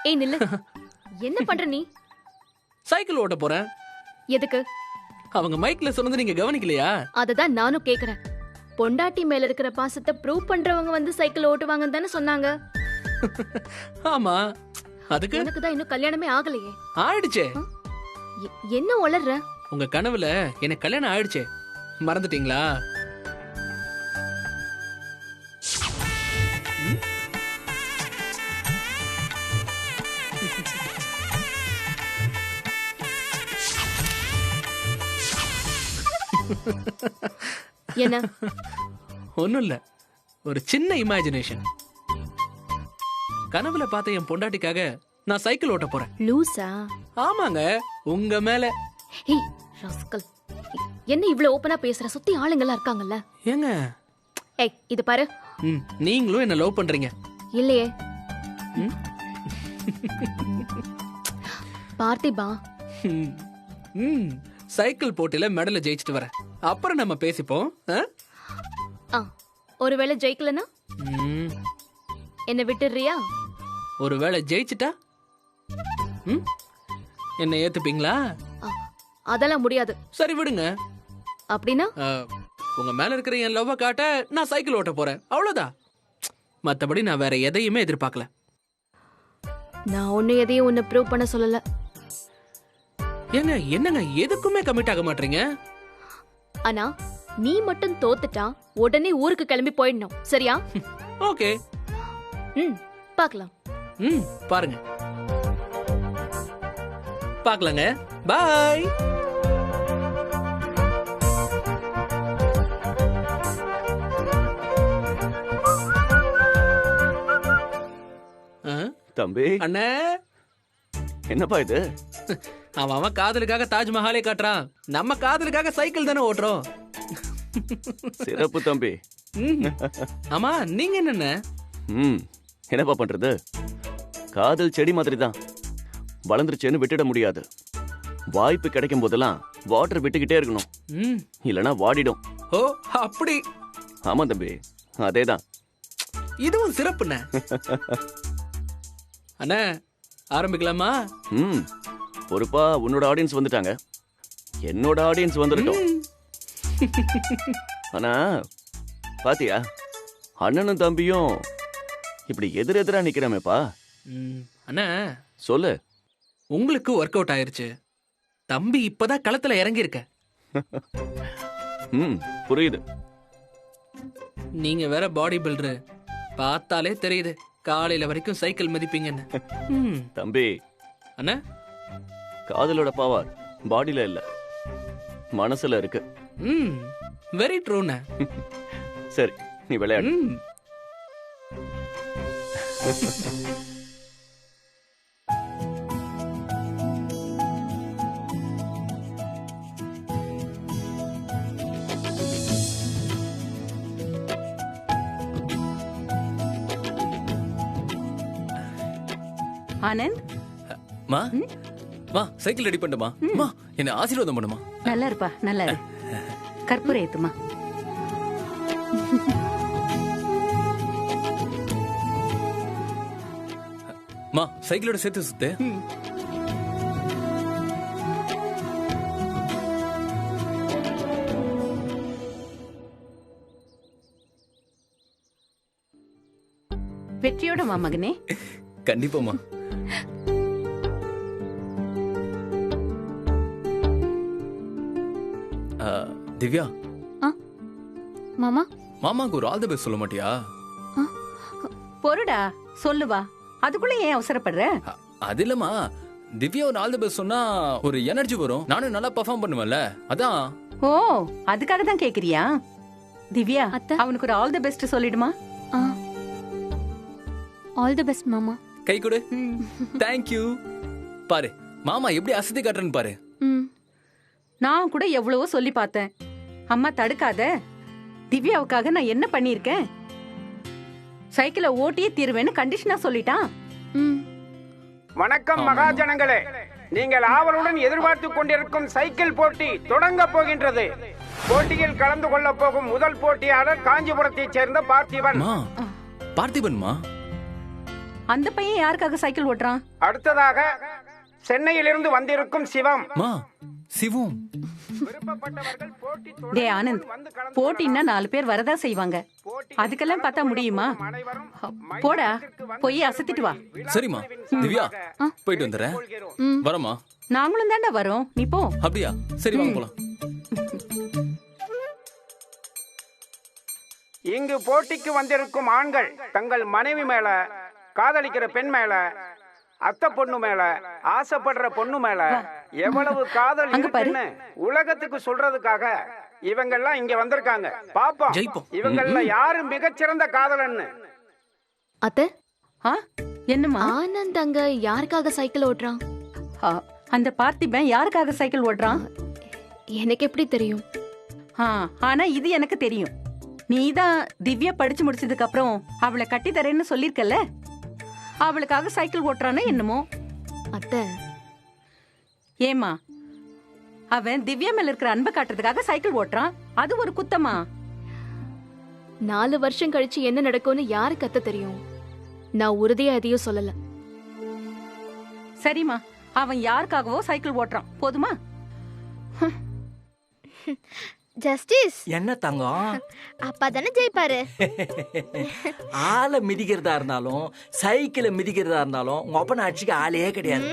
ஏய் நில்லு. என்ன பண்ற நீ? சைக்கிள் ஓட்ட போறேன். எதுக்கு? அவங்க மைக்ல சொன்னது நீங்க கவனிக்கலையா? அததான் நானும் கேக்குறேன். பொண்டாட்டி மேல இருக்கிற பாசத்தை ப்ரூவ் பண்றவங்க வந்து சைக்கிள் ஓட்டுவாங்கன்னு தானே சொன்னாங்க. ஆமா. அதுக்கு எனக்கு தான் இன்னும் கல்யாணமே ஆகலையே. ஆயிடுச்சே. என்ன உளர்ற? உங்க கனவுல எனக்கு கல்யாணம் ஆயிடுச்சே, மறந்துட்டீங்களா? என்ன? ஒண்ணும் இல்ல, ஒரு சின்ன இமேஜினேஷன். கனவுல பார்த்த என் பொண்டாட்டிக்காக நான் சைக்கிள் ஓட்ட போறேன். லூசா? ஆமாங்க, உங்க மேல. ஏய் ராஸ்கல், என்ன இவ்ளோ ஓபனா பேசுற? சுத்தி ஆளுங்கலாம் இருக்காங்கல்ல. ஏங்க? ஏய் இது பாரு. நீங்களும் என்ன லவ் பண்றீங்க? இல்லையே. பார்த்திபா, சைக்கிள் போட்டியில மெடல ஜெயிச்சிட்டு வரேன், அப்புறம் நம்ம பேசிப்போம். ஒருவேளை ஜெயிக்கலனா என்ன விட்டுறியா? ஒருவேளை ஜெயிச்சிட்டா என்ன ஏத்துப்பீங்களா? அதெல்லாம் முடியாது. சரி விடுங்க. அப்படின்னா உங்க மேல இருக்கிற என் லவ்வ காட்ட நான் சைக்கிள் ஓட்ட போறேன், அவ்வளவுதான். மத்தபடி நான் வேற எதையுமே எதிர்பார்க்கல. நான் ஒண்ணு எதையும் ஒண்ணு ப்ரூவ் பண்ண சொல்லல. ஏங்க என்னங்க எதுக்குமே கமிட் ஆக மாட்டீங்க? ஆனா நீ மட்டும் தோத்துட்டா உடனே ஊருக்கு கிளம்பி போயிடணும், சரியா? ஓகே. பார்க்கலாம். பாருங்க. பார்க்கலாங்க. பாய். தம்பி. அண்ணே. என்னப்பா இது? அவன் காதலுக்காக தாஜ்மஹாலே காட்டுறான், நம்ம காதலுக்காக சைக்கிள் தானே ஓட்டுறோம். சிறப்பு தம்பி. ஆமா, நீங்க என்னென்ன? என்னப்பா பண்றது? காதல் செடி மாதிரி தான், வளர்ந்துருச்சேன்னு விட்டுட முடியாது. வாய்ப்பு கிடைக்கும் போதெல்லாம் வாட்டர் விட்டுக்கிட்டே இருக்கணும், இல்லனா வாடிடும். ஓ அப்படி. ஆமா தம்பி, அதேதான். இதுவும் சிறப்புண்ணே. அண்ணா ஆரம்பிக்கலாமா? பொறுப்பா. உன்னோட ஆடியன்ஸ் வந்துட்டாங்க, என்னோட ஆடியன்ஸ் வந்துட்டோம். ஆனா பாத்தியா, அண்ணனும் தம்பியும் இப்படி எதிரெதிரா நிக்கிறமேப்பா. அண்ணா சொல்லு. உங்களுக்கு ஒர்க் அவுட் ஆயிருச்சு, தம்பி இப்பதான் களத்துல இறங்கி இருக்க. புரியுது. நீங்க வேற பாடி பில்டர், பார்த்தாலே தெரியுது காலையில வரைக்கும் சைக்கிள் மதிப்பீங்கன்னு. தம்பி. அண்ணா, காதலோட பவர் பாடியில இல்ல, மனசுல இருக்கு. வெரி ட்ரூண்ணா. சரி, நீ விளையாடு. ஆனந்த். மா, மா சைக்கிள் ரெடி பண்ணுமா? மா என்ன ஆசீர்வாதம் பண்ணுமா? நல்லா இருப்பா, நல்லா இரு. கற்பூரம் ஏத்துமா. மா சைக்கிளோட சேர்த்து சுத்து. வெற்றியோட மா மகனே. கண்டிப்பாமா. திவ்யா. மாமா, மாமாக்கு ஒரு ஆல் தி பெஸ்ட் சொல்ல மாட்டியா? பொறுடா, சொல்லுவா. அதுக்குள்ள ஏன் அவசரப்படுற? அது இல்லம்மா, திவ்யா ஒரு ஆல் தி பெஸ்ட் சொன்னா ஒரு எனர்ஜி வரும், நானும் நல்லா பெர்ஃபார்ம் பண்ணுவேன்ல, அதான். ஓ, அதுக்காக தான் கேக்குறியா? திவ்யா, அவனுக்கு ஒரு ஆல் தி பெஸ்ட் சொல்லிடுமா. ஆல் தி பெஸ்ட் மாமா. கை கொடு. Thank you. பாரு மாமா எப்படி அசதி காட்டுறேன்னு பாரு. நான் கூட எவ்வளவோ சொல்லி பார்த்தேன், அம்மா தடுக்காத. திவ்யாவுக்காக நான் என்ன பண்ணிருக்கேன்? சைக்கிளை ஓட்டியே தீருவேன்னு கண்டிஷனா சொல்லிட்டான். வணக்கம் மகாஜனங்களே, நீங்கள் ஆவலுடன் எதிர்பார்த்து கொண்டிருக்கும் சைக்கிள் போட்டி தொடங்க போகின்றது. போட்டியில் கலந்து கொள்ள போகும் முதல் போட்டியாளர் காஞ்சிபுரத்தைச் சேர்ந்த பார்த்திபன். பார்த்திபன்மா? அந்த பையன் யாருக்காக சைக்கிள் ஓட்டுறான்? அடுத்ததாக சென்னையிலிருந்து வந்திருக்கும் சிவம். மா சிவம். விருப்பப்பட்டவர்கள் போட்டி டே ஆனந்த், வந்து கலந்து போட்டின்னா 4 பேர் வரதா செய்வாங்க. அதுக்கெல்லாம் பார்த்தா முடியுமா? போடா, போய் அசத்திட்டு வா. சரிம்மா. திவ்யா போயிட்டு வந்துடுறேன். வரமா? நாங்களும் தாண்டா வரோம், நீ போ. அப்படியா? சரி வாங்க போலாம். இங்கு போட்டிக்கு வந்திருக்கும் ஆண்கள் தங்கள் மனைவி மேல, காதலிக்கிற பெண் மேல, அத்தை பொண்ணு மேல, ஆசைப்படுற பொண்ணு மேல எவ்வளவு காதல் இருக்குன்னு உலகத்துக்கு சொல்றதுக்காக இவங்கெல்லாம் இங்க வந்திருக்காங்க. பாப்போம் ஜெயிப்போம். இவங்கள யாரு மிகச்சிறந்த காதலன்னு. அத்தை, ஆ, என்னம்மா? ஆனந்த் அங்க யாருக்காக சைக்கிள் ஓட்டுறான்? ஆ, அந்த பார்த்திபன் யாருக்காக சைக்கிள் ஓட்டுறான்? எனக்கு எப்படி தெரியும்? ஆனா இது எனக்கு தெரியும். நீதான் திவ்யா படிச்சு முடிச்சதுக்கு அப்புறம் அவளை கட்டி தரேன்னு சொல்லிருக்கல, அவளுக்காக சைக்கிள் ஓட்டுறானே என்னமோ. அத்தை, ஏமா, அவன் திவ்யா மேல இருக்கிற அன்பை காட்டுறதுக்காக சைக்கிள் ஓட்டுறான், அது ஒரு குத்தமா? 4 வருஷம் கழிச்சு என்ன நடக்கும்னு யாருக்கு அத்தை தெரியும்? நான் உறுதியா எதையும் சொல்லல. சரிம்மா, அவன் யாருக்காகவோ சைக்கிள் ஓட்டுறான், போதுமா? ஜஸ்டிஸ் என்ன தங்கம்? அப்பா தானே ஜெயிப்பாரு. ஆளை மிதிக்கிறதா இருந்தாலும் சைக்கிளை மிதிக்கிறதா இருந்தாலும் உங்க அப்பன ஆட்சிக்கு ஆளே கிடையாது.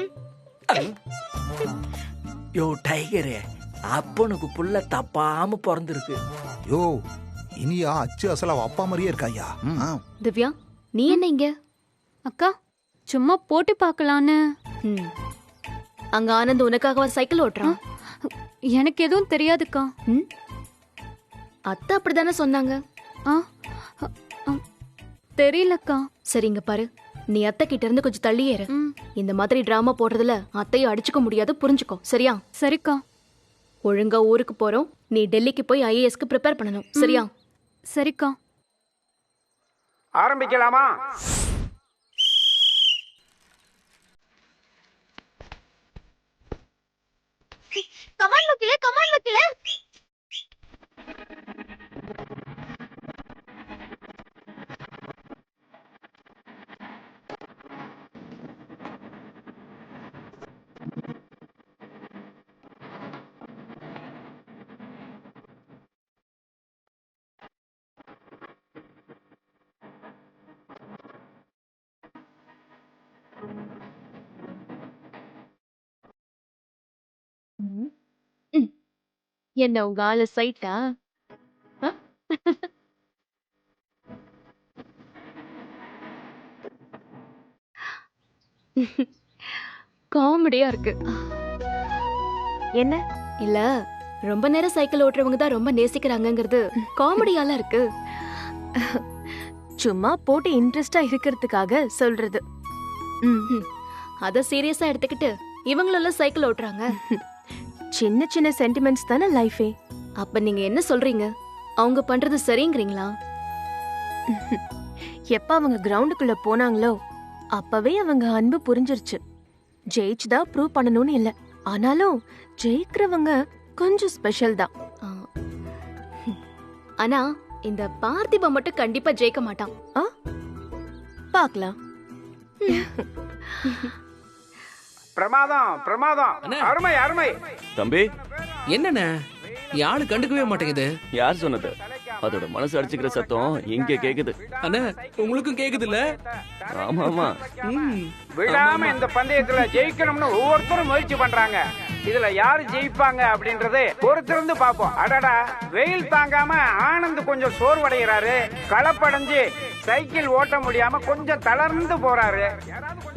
யோ டைகரு, அப்பனுக்கு புள்ள தப்பாம பிறந்திருக்கு. யோ இனியா அச்சு அசலா அப்பா மாதிரியே இருக்காயா? திவ்யா, நீ என்ன இங்க? அக்கா, சும்மா போட்டு பார்க்கலான்னு. ம். அங்க ஆனந்த் உனக்காக ஒரு சைக்கிள் ஓட்டுறான். எனக்கு எதுவும் தெரியாதுக்கா. ம்? அத்தை அப்படிதானே சொன்னாங்க. ஆ, தெரியலக்கா. சரிங்க பாரு, நீ அத்தை கிட்ட இருந்து கொஞ்சம் தள்ளியே இரு. ம், இந்த மாதிரி டிராமா போடுறதுல அத்தையும் அடிச்சுக்க முடியாது, புரிஞ்சுக்கோ. சரியா? சரிக்கா. ஒழுங்கா ஊருக்கு போறோம். நீ டெல்லிக்கு போய் ஐஏஎஸ்க்கு ப்ரிப்பேர் பண்ணணும். சரியா? சரிக்கா. ஆரம்பிக்கலாமா? கமான் வக்கீலே, கமான் வக்கீலே. என்ன உங்க ஆளு சைட்டா? காமெடியா இருக்கு. என்ன? இல்ல, ரொம்ப நேரம் சைக்கிள் ஓட்டுறவங்க தான் ரொம்ப நேசிக்கிறாங்கங்கிறது காமெடியால இருக்கு. சும்மா போட்டு இன்ட்ரெஸ்டா இருக்கிறதுக்காக சொல்றது. அத சீரியஸா எடுத்துக்கிட்டு இவங்களெல்லாம் சைக்கிள் ஓட்டுறாங்க. சின்ன சின்ன சென்டிமெண்ட்ஸ் தானே லைஃபே. அப்ப நீங்க என்ன சொல்றீங்க? அவங்க பண்றது சரிங்கிறீங்களா? எப்ப அவங்க கிரவுண்டுக்குள்ள போனாங்களோ அப்பவே அவங்க அன்பு புரிஞ்சிருச்சு. ஜெயிச்சுதான் ப்ரூவ் பண்ணணும்னு இல்ல, ஆனாலும் ஜெயிக்கிறவங்க கொஞ்சம் ஸ்பெஷல் தான். ஆ. ஆனா இந்த பார்த்திப மட்டும் கண்டிப்பா ஜெயிக்க மாட்டான். பார்க்கலாம். பிரமாதம், பிரமாதம். அண்ணே. அருமை, அருமை. தம்பி, என்னண்ணே யாரு கண்டுக்கவே மாட்டேங்குது? யார் சொன்னது? அதோட மனசு அடிச்சுக்கிற சத்தம் இங்க கேக்குது. அண்ணே, உங்களுக்கும் கேக்குது இல்ல? ஆமா ஆமா. விடாம இந்த பந்தயத்துல ஜெயிக்கணும்னு ஒவ்வொருத்தரும் முயற்சி பண்றாங்க. இதுல யாரு ஜெயிப்பாங்க அப்படின்றது பொறுத்திருந்து பாப்போம். அடடா, வெயில் தாங்காம ஆனந்த் கொஞ்சம் சோர்வடைகிறாரு. களப்படைஞ்சு சைக்கிள் ஓட்ட முடியாம கொஞ்சம் தளர்ந்து போறாரு.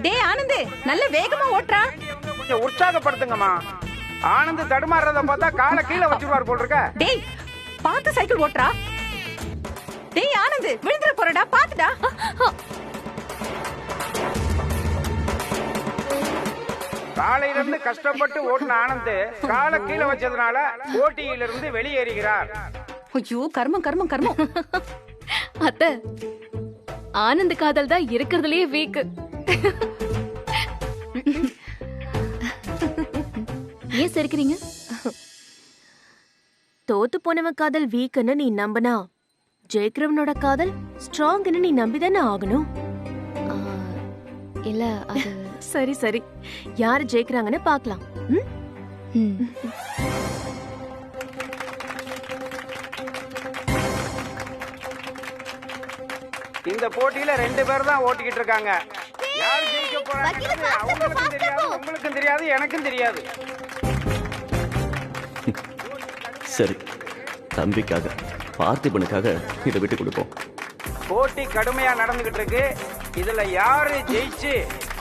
டே ஆனந்த், நல்ல வேகமா ஓட்டுறா. கொஞ்சம் உற்சாகப்படுத்துங்கம்மா. ஆனந்த் தடுமாறுறத பார்த்தா காலை கீழே வச்சிருவார் போல் இருக்க. டேய், பார்த்து சைக்கிள் ஓட்டுறா. டேய் ஆனந்த், விழுந்துற போறடா, பாத்துடா. காலையில இருந்து கஷ்டப்பட்டு ஓட்டின ஆனந்த் காலை கீழே வச்சதுனால போட்டியிலிருந்து வெளியேறுகிறார். ஐயோ, கர்மம் கர்மம் கர்மம். அத்தை, ஆனந்த் காதல் தான் இருக்கிறதுலயே வீக். ஏன் சிரிக்கிறீங்க? தோத்து போனவன் காதல் வீக்னு நீ நம்பினா ஜெயிக்கிறவனோட காதல் ஸ்ட்ராங்னு நீ நம்பிதானே ஆகணும். ஆ, இல்ல அது சரி சரி, யாரு ஜெயிக்கிறாங்கன்னு பார்க்கலாம். ம்? ம். இந்த போட்டியில 2 பேர் தான் ஓட்டிக்கிட்டு இருக்காங்க. யார் ஜெயிக்க போறாங்க அவங்களுக்கும் தெரியாது, உங்களுக்கும் தெரியாது, எனக்கும் தெரியாது. சரி, தம்பிக்காக பார்த்திபனுக்காக இதை விட்டு கொடுப்போம். போட்டி கடுமையா நடந்துகிட்டு இருக்கு. இதுல யாரு ஜெயிச்சு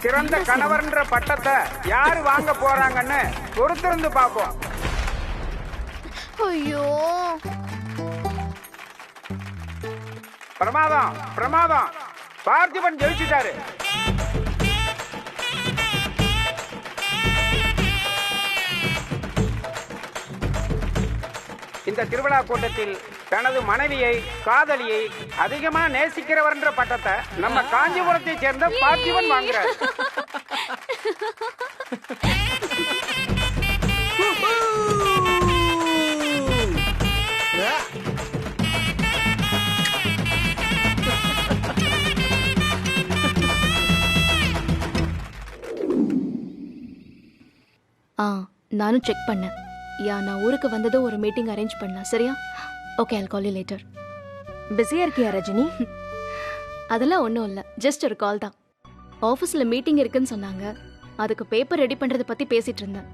சிறந்த கணவர்ன்ற பட்டத்தை யாரு வாங்க போறாங்கன்னு பொறுத்திருந்து பார்ப்போம். ஐயோ, பிரமாதம் பிரமாதம், பார்த்திபன் ஜெயிச்சுட்டாரு. இந்த திருவிழா கூட்டத்தில் தனது மனைவியை, காதலியை அதிகமா நேசிக்கிறவர் என்ற பட்டத்தை நம்ம காஞ்சிபுரத்தை சேர்ந்த பார்த்திபன் வாங்குறார். நானும் செக் பண்ணேன். நான் ஊருக்கு வந்ததும் ஒரு மீட்டிங் அரேஞ்ச் பண்ணலாம். சரியா? Okay, I'll call you later. பிஸியா இருக்கியா ரஜினி? அதெல்லாம் ஒன்றும் இல்லை, ஜஸ்ட் ஒரு கால் தான். ஆஃபீஸில் மீட்டிங் இருக்குன்னு சொன்னாங்க, அதுக்கு பேப்பர் ரெடி பண்ணுறதை பற்றி பேசிட்டு இருந்தேன்.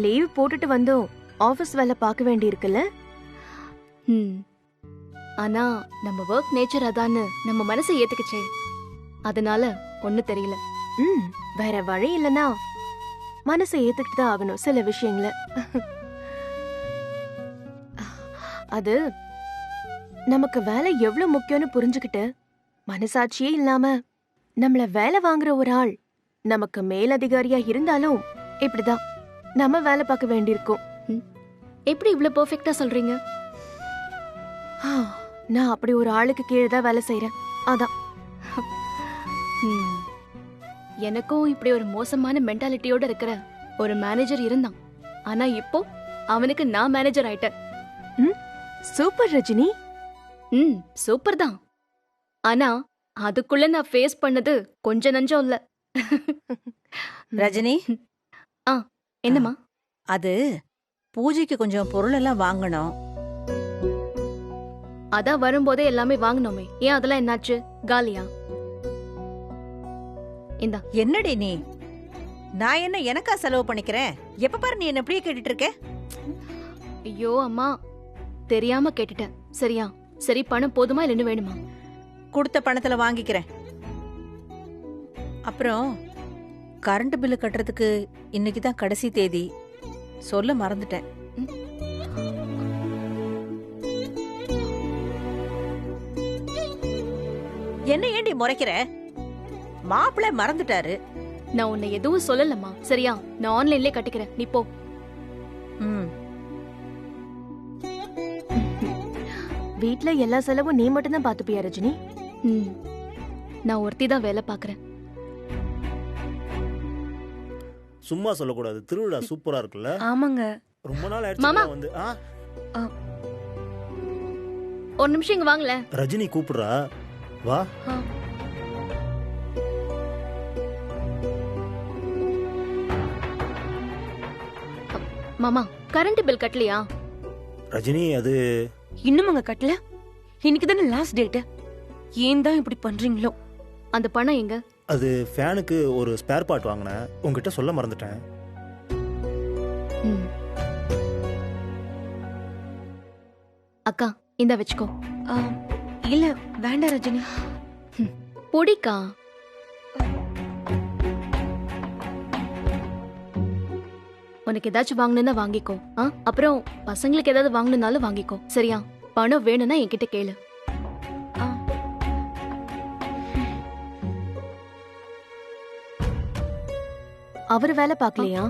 லீவ் போட்டுட்டு வந்தோம், ஆஃபீஸ் வேலை பார்க்க வேண்டி இருக்குல்ல? ஆனால் நம்ம ஒர்க் நேச்சர் அதான்னு நம்ம மனசை ஏற்றுக்குச்சே, அதனால ஒன்றும் தெரியல. வேற வழி இல்லைன்னா மனசை ஏத்துக்கிட்டு தான் ஆகணும் சில விஷயங்கள. அது நமக்கு வேலை எவ்வளவு முக்கியம்னு புரிஞ்சுக்கிட்டு மனசாட்சியே இல்லாம நம்மள வேலை வாங்குற ஒரு ஆள் நமக்கு மேலதிகாரியா இருந்தாலும் இப்படிதான் நம்ம வேலை பார்க்க வேண்டியிருக்கும். எப்படி இவ்வளவு பெர்ஃபெக்ட்டா சொல்றீங்க? நான் அப்படி ஒரு ஆளுக்கு கீழே தான் வேலை செய்யறேன், அதான். எனக்கும் இப்படி ஒரு மோசமான மென்டாலிட்டியோட இருக்கிற ஒரு மேனேஜர் இருந்தான். ஆனா இப்போ அவனுக்கு நான் மேனேஜர் ஆயிட்டேன். சூப்பர் ரஜினி. சூப்பர் தான். ஆனா அதுக்குள்ள நான் ஃபேஸ் பண்ணது கொஞ்ச நஞ்சம் இல்ல. ரஜினி, என்னம்மா? அது பூஜைக்கு கொஞ்சம் பொருள் எல்லாம் வாங்கணும். அதான் வரும்போதே எல்லாமே வாங்கணுமே, ஏன் அதெல்லாம் என்னாச்சு? காலியா? இந்தா. என்னடி நீ? நான் என்ன எனக்கா செலவு பண்ணிக்கிறேன்? எப்ப பாரு நீ என்ன அப்படியே கேட்டுட்டு இருக்க? ஐயோ அம்மா, தெரியாம கேட்டுட்டேன். சரியா? சரி, பணம் போதுமா இல்ல இன்னும் வேணுமா? கொடுத்த பணத்துல வாங்கிக்கிறேன். அப்புறம் கரண்ட் பில்லு கட்டுறதுக்கு இன்னைக்கு தான் கடைசி தேதி, சொல்ல மறந்துட்டேன். என்ன ஏண்டி முறைக்கிற? மாப்பிள்ளை மறந்துட்டாரு. நான் உன்னை எதுவும் சொல்லலம்மா. சரியா? நான் ஆன்லைன்லயே கட்டிக்கிறேன், நீ போ. வீட்ல எல்லா செலவும் நீ மட்டும் தான் பாத்துப்பியா ரஜினி? நான் ஒருத்தி தான் வேலை பாக்குறேன். சும்மா சொல்லக்கூடாது, திருவிழா சூப்பரா இருக்குல்ல? ஆமாங்க, ரொம்ப நாள் ஆயிடுச்சு. மாமா வந்து ஒரு நிமிஷம் இங்க வாங்கல. ரஜினி கூப்பிடுறா, வா. மாமா, கரண்ட் பில் கட்டலையா? ரஜினி, அது இன்னும் அங்க கட்டல. இன்னைக்கு தானே லாஸ்ட் டேட். ஏன் தான் இப்படி பண்றீங்களோ? அந்த பணம் எங்க? அது ஃபேனுக்கு ஒரு ஸ்பேர் பார்ட் வாங்கினேன், உங்ககிட்ட சொல்ல மறந்துட்டேன். அக்கா, இந்த வச்சுக்கோ. இல்ல வேண்டாம் ரஜினி. பொடிக்கா. உனக்கு ஏதாச்சும் வாங்கணும்னா வாங்கிக்கோ. அப்புறம் பசங்களுக்கு ஏதாவது வாங்கணும்னாலும் வாங்கிக்கோ. சரியா? பணம் வேணும்னா என்கிட்ட கேளு. அவர் வேலை பார்க்கலையா?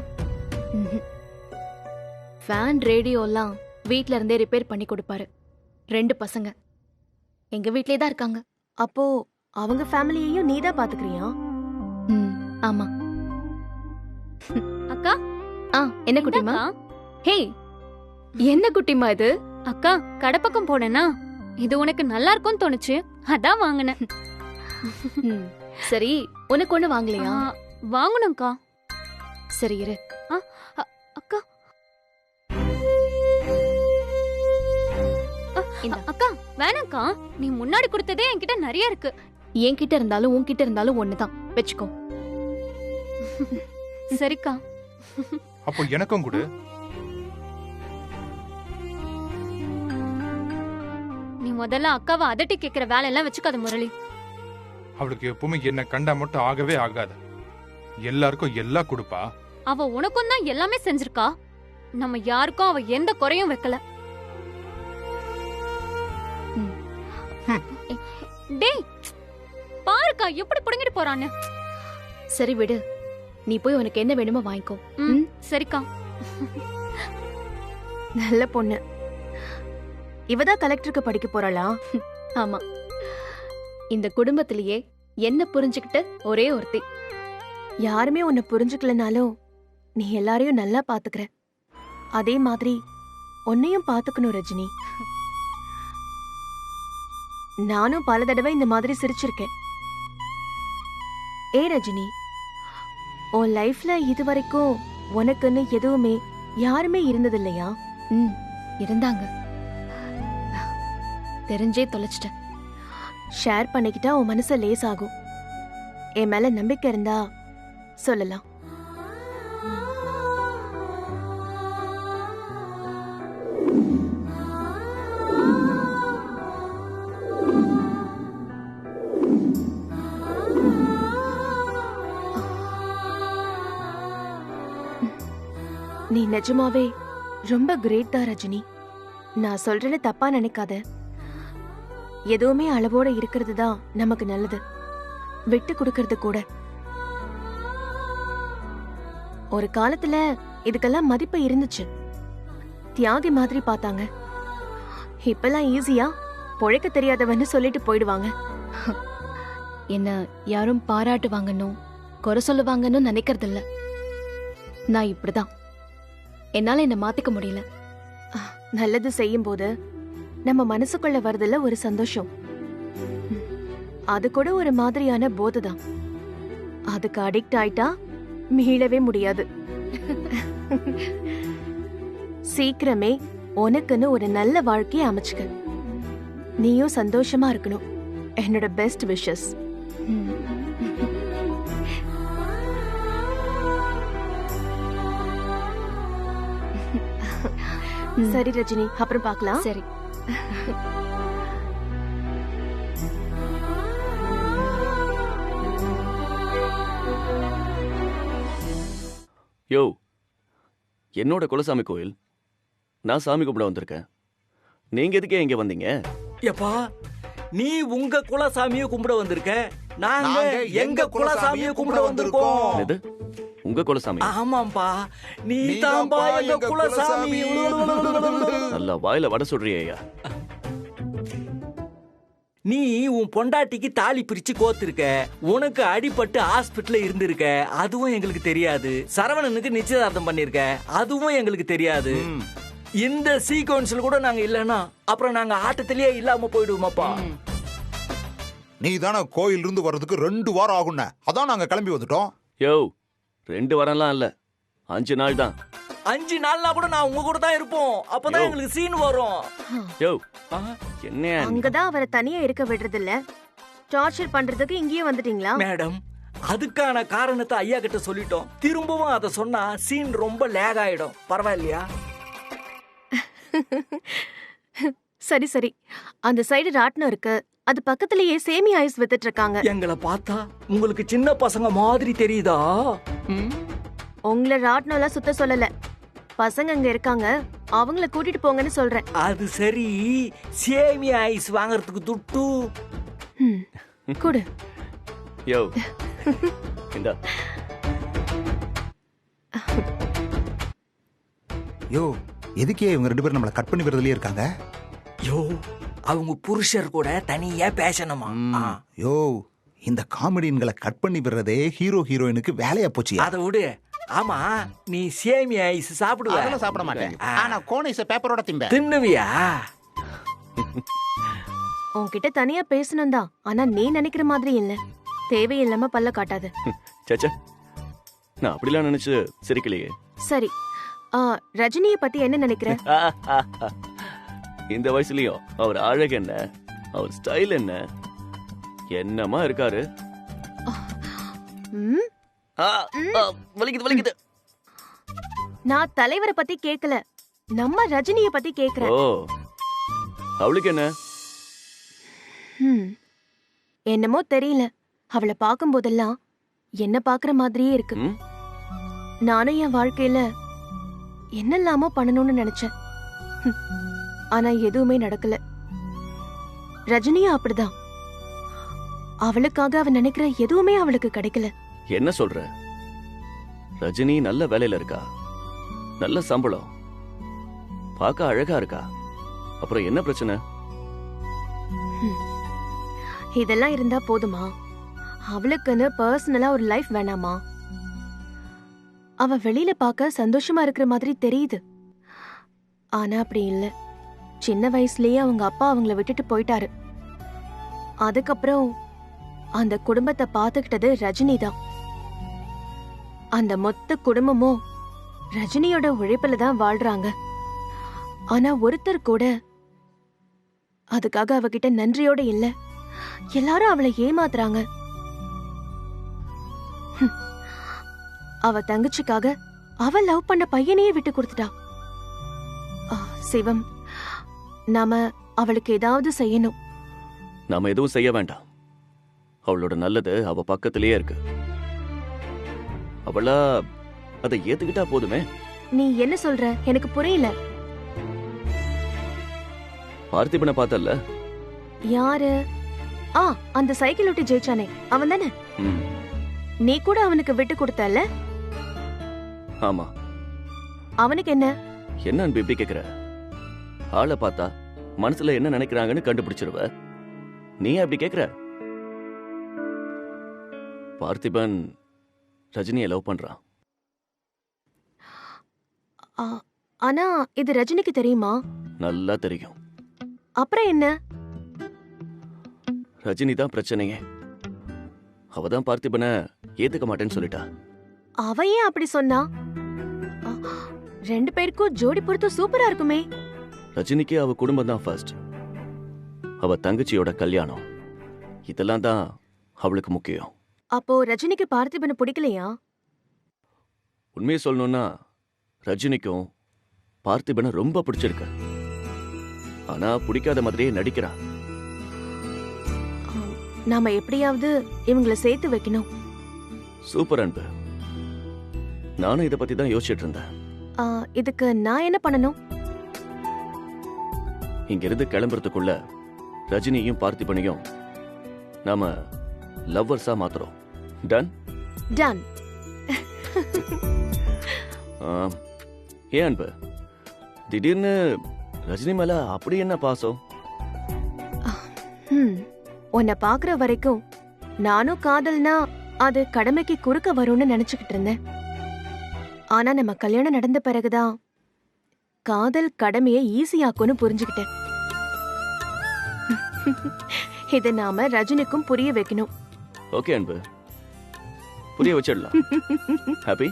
ஃபேன், ரேடியோலாம் வீட்ல இருந்தே ரிப்பேர் பண்ணி கொடுப்பாரு. 2 பசங்க எங்க வீட்லயே தான் இருக்காங்க. அப்போ அவங்க ஃபேமிலியையும் நீ தான் பாத்துக்கறியா? ஆமா. அக்கா, என்ன குட்டிமா? ஹே, என்ன குட்டிமா இது? அக்கா, கடை பக்கம் போனேனா, இது உனக்கு நல்லா இருக்கும்னு தோணுச்சு, அதான் வாங்கினேன். சரி, உனக்கு ஒண்ணு வாங்கலையா? வாங்கணும்க்கா. சரி இரு. அக்கா அக்கா வேணாம்க்கா, நீ முன்னாடி கொடுத்ததே என்கிட்ட நிறைய இருக்கு. என்கிட்ட இருந்தாலும் உன்கிட்ட இருந்தாலும் ஒண்ணுதான், வெச்சுக்கோ. சரிக்கா. அப்போ எனக்கும் கொடு. நீ முதல்ல அக்காவை அதட்டி கேக்குற வேலை எல்லாம் வச்சுக்காத முரளி. அவளுக்கு எப்பவுமே என்ன கண்டா மட்டும் ஆகவே ஆகாது. எல்லாருக்கும் எல்லாம் கொடுப்பா. அவ உனக்கும் தான் எல்லாமே செஞ்சிருக்கா. நம்ம யாருக்கும் அவ எந்த குறையும் வைக்கல. டேய் பாருக்கா எப்படி புடுங்கிட்டு போறான்னு. சரி விடு, நீ போய் உனக்கு என்ன வேணுமோ வாங்கிக்கோ. சரிக்கா. நல்ல பொண்ணு. இவதான் கலெக்டருக்கு படிக்க போறாளா? ஆமா. இந்த குடும்பத்திலேயே என்ன புரிஞ்சுக்கிட்ட ஒரே ஒருத்தி. யாருமே உன்னை புரிஞ்சுக்கலனாலும் நீ எல்லாரையும் நல்லா பாத்துக்கிற. அதே மாதிரி உன்னையும் பாத்துக்கணும் ரஜினி. நானும் பல தடவை இந்த மாதிரி சிரிச்சிருக்கேன். ஏ ரஜினி, உன் லைஃப்ல இதுவரைக்கும் உனக்குன்னு எதுவுமே யாருமே இருந்தது இல்லையா? இருந்தாங்க, தெரிஞ்சே தொலைச்சிட்டேன். ஷேர் பண்ணிக்கிட்டா உன் மனசு லேசாகும். என் மேல நம்பிக்கை இருந்தா சொல்லலாம். நீ நிஜமாவே ரொம்ப கிரேட் தான் ரஜினி. நான் சொல்றேன்னு தப்பா நினைக்காத. எதுவுமே அளவோட இருக்கிறது தான் நமக்கு நல்லது, விட்டு கொடுக்கறது கூட. ஒரு காலத்துல இதுக்கெல்லாம் மதிப்பு இருந்துச்சு, தியாகி மாதிரி பார்த்தாங்க. இப்பெல்லாம் ஈஸியா பொழைக்க தெரியாதவன்னு சொல்லிட்டு போயிடுவாங்க. என்ன யாரும் பாராட்டுவாங்கன்னு குறை சொல்லுவாங்கன்னு நினைக்கிறது இல்ல. நான் இப்படிதான், என்னால என்ன மாத்திக்க முடியல. நல்லது செய்யும் போது நம்ம மனசுக்குள்ள வருதுல ஒரு சந்தோஷம், அது கூட ஒரு மாதிரியான போதைதான். அதுக்கு அடிக்ட் ஆயிட்டா மீளவே முடியாது. சீக்கிரமே உனக்குன்னு ஒரு நல்ல வாழ்க்கையை அமைச்சுக்க. நீயும் சந்தோஷமா இருக்கணும். என்னோட பெஸ்ட் விஷஸ். சரி ரஜினி, அப்புறம் பார்க்கலாம். சரி. யோ, என்னோட குலசாமி கோயில், நான் சாமி கும்பிட வந்திருக்கேன். நீங்க எதுக்கே இங்க வந்தீங்க? எப்பா, நீ உங்க குலசாமியை கும்பிட வந்திருக்க, நாங்க எங்க குலசாமியை கும்பிட வந்திருக்கோம். எது உங்க குலசாமி? ஆமாம்பா, நீ தான்பா எங்க குலசாமி. நல்லா வாயில வடை சொல்றியா? நீ உன் பொண்டாட்டிக்கு தாலி பிரிச்சு கோத்திருக்க, உனக்கு அடிபட்டு ஹாஸ்பிட்டல்ல இருந்திருக்க, அதுவும் எங்களுக்கு தெரியாது. சரவணனுக்கு நிச்சயதார்த்தம் பண்ணிருக்க, அதுவும் எங்களுக்கு தெரியாது. இந்த சீக்வன்ஸ்ல கூட நாங்க இல்லன்னா அப்புறம் நாங்க ஆட்டத்திலேயே இல்லாம போயிடுவோமாப்பா. நீ தானே கோயில் இருந்து வர்றதுக்கு 2 வாரம் ஆகும்ன, அதான் நாங்க கிளம்பி வந்துட்டோம். யோ, 2 வாரம்லாம் இல்ல, 5 நாள் தான். 5 நாள்னா கூட நான் உங்க கூட தான் இருப்போம். அப்பதான் எங்களுக்கு சீன் வரும். யோ, என்ன அங்கதான் அவரை தனியா இருக்க விடுறது இல்ல, டார்ச்சர் பண்றதுக்கு இங்கேயே வந்துட்டீங்களா? மேடம், அதுக்கான காரணத்தை ஐயா கிட்ட சொல்லிட்டோம். திரும்பவும் அதை சொன்னா சீன் ரொம்ப லேக் ஆயிடும். பரவாயில்லையா? சரி சரி, அந்த சைடு ராட்னம் இருக்கு, அது பக்கத்துலயே சேமி ஐஸ் வித்துட்டு இருக்காங்க. எங்களை பார்த்தா உங்களுக்கு சின்ன பசங்க மாதிரி தெரியுதா? உங்களை ராட்னம் எல்லாம் சுத்த சொல்லல, பசங்க அங்க இருக்காங்க, அவங்கள கூட்டிட்டு போங்கன்னு சொல்றேன். அது சரி, சேமி ஐஸ் வாங்குறதுக்கு துட்டு கொடு. யோ, இந்தா. யோ, எதுக்கே இவங்க 2 பேரும் நம்மள கட் பண்ணி விடுறதுலயே இருக்காங்க? யோ, அவங்க புருஷர் கூட தனியா பேசணுமா? யோ, இந்த காமெடியன்களை கட் பண்ணி விடுறதே ஹீரோ ஹீரோயினுக்கு வேலையா போச்சு. அதை விடு. ஆமா, நீ சேமி ஐஸ் சாப்பிடுவ? அதெல்லாம் சாப்பிட மாட்டேன், ஆனா கோன் ஐஸ் பேப்பரோட திம்பேன். தின்னுவியா? உன்கிட்ட தனியா பேசணும் தான், ஆனா நீ நினைக்கிற மாதிரி இல்ல. தேவையில்லாம பல்ல காட்டாத. சச்சா, நான் அப்படிலாம் நினைச்சு சிரிக்கலையே. சரி, ரஜினிய பத்தி என்ன நினைக்கிற? இந்த வயசுலயும் அவர் அழகு என்ன, அவர் ஸ்டைல் என்ன, என்னமா இருக்காரு. வலிக்குது வலிக்குது. நான் தலைவரை பத்தி கேக்கல, நம்ம ரஜினிய பத்தி கேக்குறேன். ஓ, அவளுக்கு என்ன? என்னமோ தெரியல, அவளை பார்க்கும் போதெல்லாம் என்ன பாக்குற மாதிரியே இருக்கு. நானும் என் வாழ்க்கையில என்னெல்லாமோ பண்ணணும்னு நினைச்சேன். ஆனா எதுவுமே நடக்கல. ரஜினியும் அப்படிதான். அவளுக்காக அவ நினைக்கிற எதுவுமே அவளுக்கு கிடைக்கல. என்ன சொல்ற? ரஜினி நல்ல வேலையில இருக்கா, நல்ல சம்பளம், பார்க்க அழகா இருக்கா. அப்புறம் என்ன பிரச்சனை? இதெல்லாம் இருந்தா போதுமா? அவளுக்குன்னு பர்சனலா ஒரு லைஃப் வேணாமா? அவ வெளியில பார்க்க சந்தோஷமா இருக்கிற மாதிரி தெரியுது, ஆனா அப்படி இல்ல. சின்ன வயசுலயே அவங்க அப்பா அவங்கள விட்டுட்டு போயிட்டாரு. அதுக்கப்புறம் அந்த குடும்பத்தை பார்த்துக்கிட்டது ரஜினி தான். அந்த மொத்த குடும்பமும் ரஜினியோட உழைப்புல தான் வாழ்றாங்க. ஆனா ஒருத்தர் கூட அதுக்காக அவகிட்ட நன்றியோட இல்ல. எல்லாரும் அவளை ஏமாத்துறாங்க. அவ தங்கச்சிக்காக அவ லவ் பண்ண பையனையே விட்டு கொடுத்துட்டா. சிவம், நாம அவளுக்கு ஏதாவது செய்யணும். நாம எதுவும் செய்ய வேண்டாம். அவளோட நல்லது அவ பக்கத்திலேயே இருக்கு. அவளா அதை ஏத்துக்கிட்டா போதுமே. நீ என்ன சொல்ற? எனக்கு புரியல. பார்த்திபனை பார்த்தல்ல? யாரு? அந்த சைக்கிள் ஓட்டி ஜெயிச்சானே, அவன் தானே? நீ கூட அவனுக்கு விட்டு கொடுத்தல்ல? ஆமா. அவனுக்கு என்ன? என்ன பிபி கேக்குற? ஆளை பார்த்தா மனசுல என்ன நினைக்கிறாங்கன்னு கண்டுபிடிச்சிருவ. நீ அப்படி கேக்குற? பார்த்திபன் ரஜினியை லவ் பண்றான். ஆனா இது ரஜினிக்கு தெரியுமா? நல்லா தெரியும். அப்புறம் என்ன? ரஜினி தான் பிரச்சனையே. அவதான் பார்த்திபனை ஏத்துக்க மாட்டேன்னு சொல்லிட்டா. அவ ஏன் அப்படி சொன்னா? ரெண்டு பேருக்கும் ஜோடி பொருத்தம் சூப்பரா இருக்குமே. ரஜினிக்கு அவ குடும்பம் தான் ஃபர்ஸ்ட். அவ தங்கச்சியோட கல்யாணம், இதெல்லாம் தான் அவளுக்கு முக்கியம். அப்போ ரஜினிக்கு பார்த்திபனை பிடிக்கலையா? உண்மையை சொல்லணும்னா ரஜினிக்கும் பார்த்திபனை ரொம்ப பிடிச்சிருக்கு. ஆனா பிடிக்காத மாதிரியே நடிக்கிறா. நாம எப்படியாவது இவங்களை சேர்த்து வைக்கணும். சூப்பர் அன்பு. நானும் இத பத்தி தான் யோசிச்சுட்டு இருந்தேன். இதுக்கு நான் என்ன பண்ணணும்? இங்கிருந்து கிளம்புறதுக்குள்ள ரஜினியும் பார்த்திபனையும் நாம லவ்வர்ஸா மாத்துறோம். டன்? டன். ஏன் அன்பு, திடீர்னு ரஜினி மேல அப்படி என்ன பாசம்? உன்னை பாக்குற வரைக்கும் நானும் காதல்னா அது கடமைக்கு குறுக்க வரும்னு நினைச்சுக்கிட்டு இருந்தேன். ஆனா நம்ம கல்யாணம் நடந்த பிறகுதான் காதல் கடமையை ஈஸியாக்கும்னு புரிஞ்சுக்கிட்டேன். இதை நாம ரஜினிக்கும் புரிய வைக்கணும். ஓகே அன்பு, புரிய வச்சிடலாம். ஹாப்பி?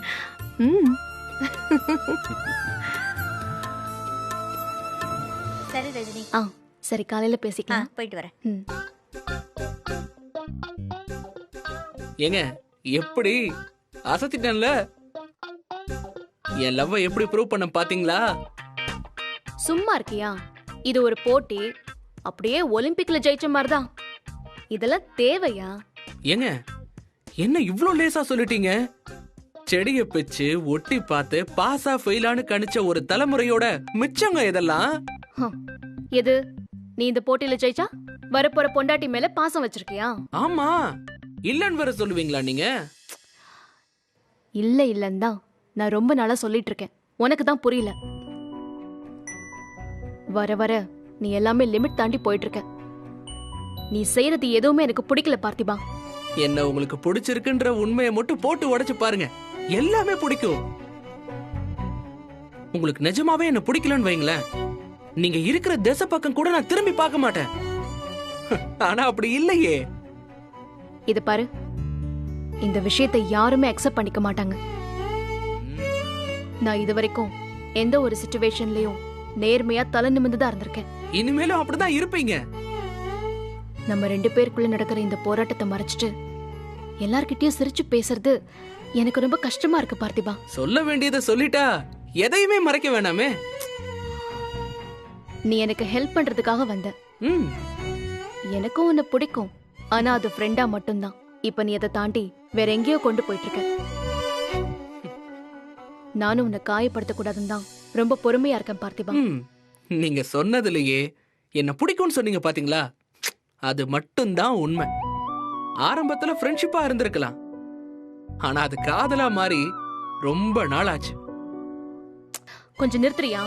சரி ரஜினி. சரி, காலையில பேசிக்கலாம். போயிட்டு வரேன். ஏங்க, எப்படி அசத்திட்டேன்ல? என் லவ் எப்படி ப்ரூவ் பண்ண பாத்தீங்களா? சும்மா இருக்கியா? இது ஒரு போட்டி, அப்படியே ஒலிம்பிக்ல ஜெயிச்ச மாதிரிதான். இதெல்லாம் தேவையா? ஏங்க, என்ன இவ்ளோ லேசா சொல்லிட்டீங்க? செடிய பிச்சு ஒட்டி பார்த்து பாஸா ஃபெயிலான்னு கணிச்ச ஒரு தலைமுறையோட மிச்சங்க இதெல்லாம். எது? நீ இந்த போட்டியில ஜெயிச்சா வரப்போற பொண்டாட்டி மேல பாசம் வச்சிருக்கியா? ஆமா, இல்லன்னு வேற சொல்லுவீங்களா நீங்க? இல்ல இல்லன்னு தான் நான் ரொம்ப நாளா சொல்லிட்டு இருக்கேன். உனக்கு தான் புரியல. வர வர நீ எல்லாமே லிமிட் தாண்டி போயிட்டு இருக்க. நீ செய்யறது எதுவுமே எனக்கு பிடிக்கல பார்த்திபா. என்ன உங்களுக்கு பிடிச்சிருக்குன்ற உண்மையை மட்டும் போட்டு உடைச்சு பாருங்க, எல்லாமே பிடிக்கும். உங்களுக்கு நிஜமாவே என்ன பிடிக்கலன்னு வைங்களேன், நீங்க இருக்கிற திசை பக்கம் கூட நான் திரும்பி பார்க்க மாட்டேன். ஆனா அப்படி இல்லையே. இது பாரு, இந்த விஷயத்தை யாருமே அக்செப்ட் பண்ணிக்க மாட்டாங்க. நான் இது வரைக்கும் எந்த ஒரு சிச்சுவேஷன்லயும் நேர்மையா தலை நிமிர்ந்துதான் இருந்திருக்கேன். இனிமேலும் அப்படிதான் இருப்பீங்க. நம்ம 2 பேருக்குள்ள நடக்கிற இந்த போராட்டத்தை மறைச்சிட்டு எல்லார்கிட்டயும் சிரிச்சு பேசுறது எனக்கு ரொம்ப கஷ்டமா இருக்கு பார்த்திபா. சொல்ல வேண்டியதை சொல்லிட்டா எதையுமே மறைக்க வேணாமே. நீ எனக்கு ஹெல்ப் பண்றதுக்காக வந்த. எனக்கும் உன்னை பிடிக்கும். ஆனா அது ஃப்ரெண்டா மட்டும்தான். இப்ப நீ அதை தாண்டி வேற எங்கேயோ கொண்டு போயிட்டு இருக்க. நானும் உன்னை காயப்படுத்த கூடாதுன்னு தான் ரொம்ப பொறுமையா இருக்கேன் பார்த்திபா. நீங்க சொன்னதுலயே என்ன பிடிக்கும்னு சொன்னீங்க பாத்தீங்களா, அது மட்டும்தான் உண்மை. ஆரம்பத்துல ஃப்ரெண்ட்ஷிப்பா இருந்திருக்கலாம், ஆனா அது காதலா மாறி ரொம்ப நாள் ஆச்சு. கொஞ்சம் நிறுத்துறியா?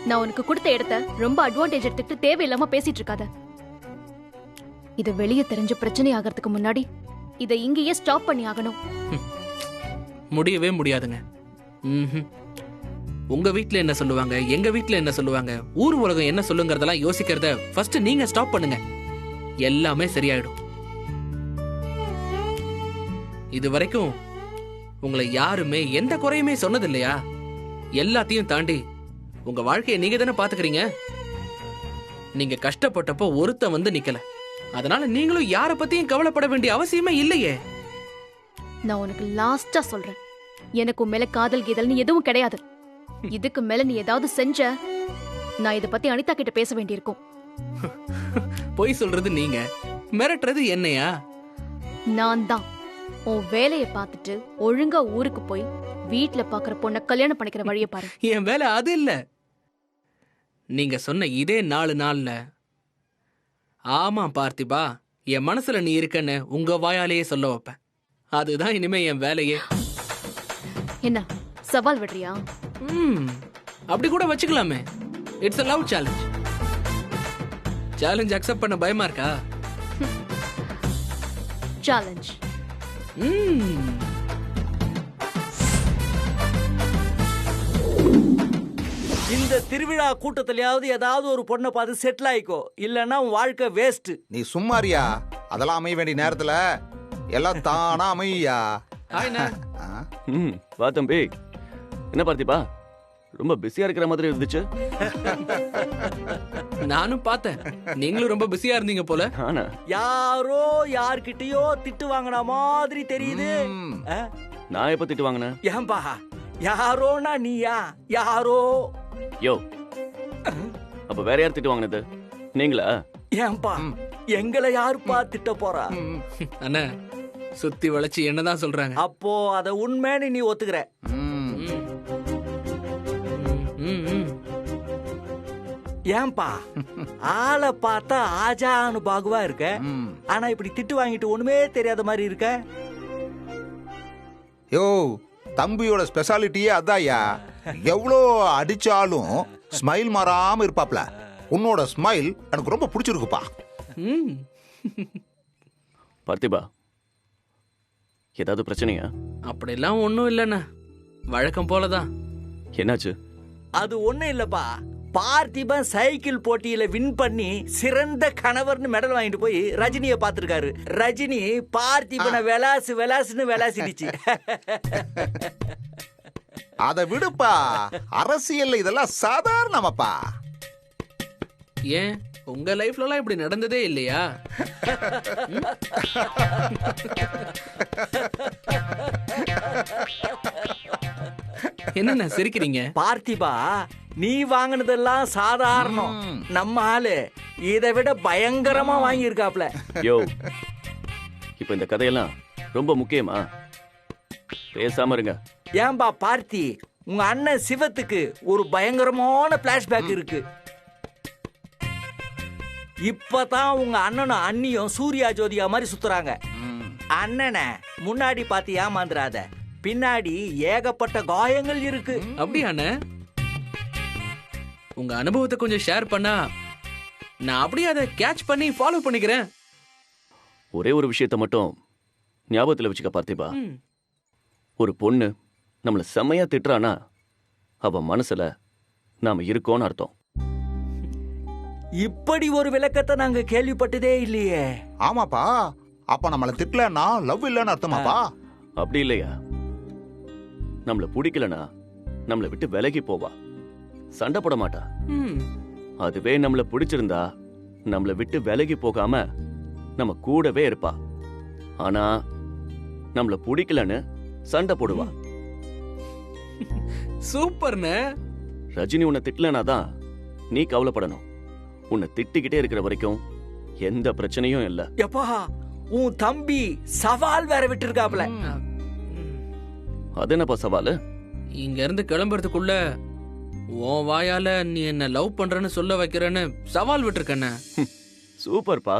நான் உனக்கு கொடுத்த இடத்த ரொம்ப அட்வான்டேஜ் எடுத்துக்கிட்டு தேவையில்லாம பேசிட்டு இருக்காத. இத வெளியே தெரிஞ்ச பிரச்சனை ஆகிறதுக்கு முன்னாடி இதை இங்கேயே ஸ்டாப் பண்ணி ஆகணும். முடியவே முடியாதுங்க. உங்க வீட்ல என்ன சொல்லுவாங்க, எங்க வீட்ல என்ன சொல்லுவாங்க, ஊர் உலகம் என்ன சொல்லுங்கறதெல்லாம் யோசிக்கிறத ஃபர்ஸ்ட் நீங்க ஸ்டாப் பண்ணுங்க. எல்லாமே சரியாயிடும். இது வரைக்கும் உங்களை யாருமே எந்த குறையுமே சொன்னது இல்லையா? எல்லாத்தையும் தாண்டி உங்க வாழ்க்கையை நீங்க தானே பாத்துக்கிறீங்க. நீங்க கஷ்டப்பட்டப்போ ஒருத்தன் வந்து நிக்கல. அதனால நீங்களும் யார பத்தியும் கவலைப்பட வேண்டிய அவசியமே இல்லையே. நான் உனக்கு லாஸ்டா சொல்றேன், எனக்கு மேல காதல் கீதல்னு எதுவும் கிடையாது. இதுக்கு மேல நீ ஏதாவது செஞ்ச, நான் இத பத்தி அனிதா கிட்ட பேச வேண்டியிருக்கும். பொய் சொல்றது நீங்க, மிரட்டுறது என்னையா? நான் தான். உன் வேலையை பார்த்துட்டு ஒழுங்கா ஊருக்கு போய் வீட்டுல பாக்குற பொண்ண கல்யாணம் பண்ணிக்கிற வழியை பாரு. என் வேலை அது இல்ல. நீங்க சொன்ன இதே 4 நாள்ல ஆமா பார்த்திபா, என் மனசுல நீ இருக்கன்னு உங்க வாயாலேயே சொல்ல வைப்பேன். அதுதான் இனிமே என் வேலையே. என்ன சவால் விடுறியா? அப்படி கூட வச்சுக்கலாமே. It's a love challenge. Challenge accept பண்ண பயமா இருக்கா? சேலஞ்ச். இந்த திருவிழா கூட்டத்திலயாவது ஏதாவது ஒரு பொண்ணை பார்த்து செட்டில் ஆயிக்கோ, இல்லன்னா உன் வாழ்க்கை வேஸ்ட். நீ சும்மாரியா, அதெல்லாம் அமைய வேண்டிய நேரத்துல எல்லாம் தானா அமையா. வா தம்பி. என்ன பார்த்திபா, ரொம்ப பிஸியா இருக்கிற மாதிரி இருந்துச்சு. நானும் பார்த்தேன், நீங்களும் ரொம்ப பிஸியா இருந்தீங்க போல. யாரோ யார்கிட்டயோ திட்டு வாங்கின மாதிரி தெரியுது. நான் எப்ப திட்டு வாங்கினேன்? ஏன்பா யாரோனா நீயா? யாரோ யோ, அப்ப வேற யார் திட்டு வாங்கினது? நீங்களா? ஏன்பா எங்களை யாருப்பா திட்ட போறா? அண்ணா சுத்தி வளைச்சு என்னதான் சொல்றாங்க. அப்போ அத உண்மைன்னு நீ ஒத்துக்கிற? ஏன்பா ஆளை பார்த்தா ஆஜானு பாகுவா இருக்க, ஆனா இப்படி திட்டு வாங்கிட்டு ஒண்ணுமே தெரியாத மாதிரி இருக்க. யோ, தம்பியோட ஸ்பெஷாலிட்டியே அதாயா. எவ்வளோ அடிச்சாலும் ஸ்மைல் மாறாம இருப்பாப்ல. உன்னோட ஸ்மைல் எனக்கு ரொம்ப பிடிச்சிருக்குப்பா. பார்த்திபா, ஏதாவது பிரச்சனையா? அப்படிலாம் ஒண்ணும் இல்லண்ணா, வழக்கம் போலதான். என்னாச்சு? அது ஒண்ணும் இல்லப்பா. பார்த்திபன் சைக்கிள் போட்டியில வின் பண்ணி சிறந்த கணவர்னு மெடல் வாங்கிட்டு போய் ரஜினியை பார்த்திருக்காரு. ரஜினி பார்த்திபனை விளாசு விளாசுன்னு விளாசிடுச்சு. அதை விடுப்பா, அரசியல்ல இதெல்லாம் சாதாரணமாப்பா. ஏன் உங்க லைஃப்ல இப்படி நடந்ததே இல்லையா? என்ன சிரிக்கிறீங்க? பார்த்திபா, நீ வாங்கினதெல்லாம் சாதாரணம். நம்ம ஆளு இதை விட பயங்கரமா வாங்கி இருக்காப்ல. யோ, இப்ப இந்த கதையெல்லாம் ரொம்ப முக்கியமா? பேசாம இருங்க. ஏன்பா பார்த்தி, உங்க அண்ணன் சிவத்துக்கு ஒரு பயங்கரமான பிளாஷ்பேக் இருக்கு. இப்பதான் உங்க அண்ணனும் அண்ணியும் சூர்யா ஜோதியா மாதிரி சுத்துறாங்க. அண்ணனை முன்னாடி பார்த்து ஏமாந்துராத, பின்னாடி ஏகப்பட்ட காயங்கள் இருக்கு. அப்படியாண்ணே? உங்க அனுபவத்தை கொஞ்சம் ஷேர் பண்ணா நான் அப்படியே அதை கேட்ச் பண்ணி ஃபாலோ பண்ணிக்கிறேன். ஒரே ஒரு விஷயத்தை மட்டும் ஞாபகத்துல வச்சுக்க பார்த்திபா. ஒரு பொண்ணு நம்மள செம்மையா திட்டுறானா அவ மனசுல நாம இருக்கோன்னு அர்த்தம். இப்படி ஒரு விளக்கத்தை நாங்க கேள்விப்பட்டதே இல்லையே. ஆமாப்பா, அப்ப நம்மள திட்டலன்னா லவ் இல்லன்னு அர்த்தமாப்பா? அப்படி இல்லையா? நம்மள பிடிக்கலனா நம்மள விட்டு விலகி போவா, சண்டை போட மாட்டா. அதுவே நம்மள பிடிச்சிருந்தா நம்மள விட்டு விலகி போகாம நம்ம கூடவே இருப்பா. ஆனா நம்மள பிடிக்கலன்னு சண்டை போடுவா. சூப்பர்னு. ரஜினி உன்னை திட்டலனாதான் நீ கவலைப்படணும். உன்னை திட்டிக்கிட்டே இருக்கிற வரைக்கும் எந்த பிரச்சனையும் இல்ல. எப்பா, உன் தம்பி சவால் வேற விட்டு இருக்காப்ல. அது என்னப்பா சவாலு? இங்க இருந்து கிளம்புறதுக்குள்ள உன் வாயால நீ என்ன லவ் பண்றன்னு சொல்ல வைக்கிறேன்னு சவால் விட்டுருக்கண்ண. சூப்பர்ப்பா.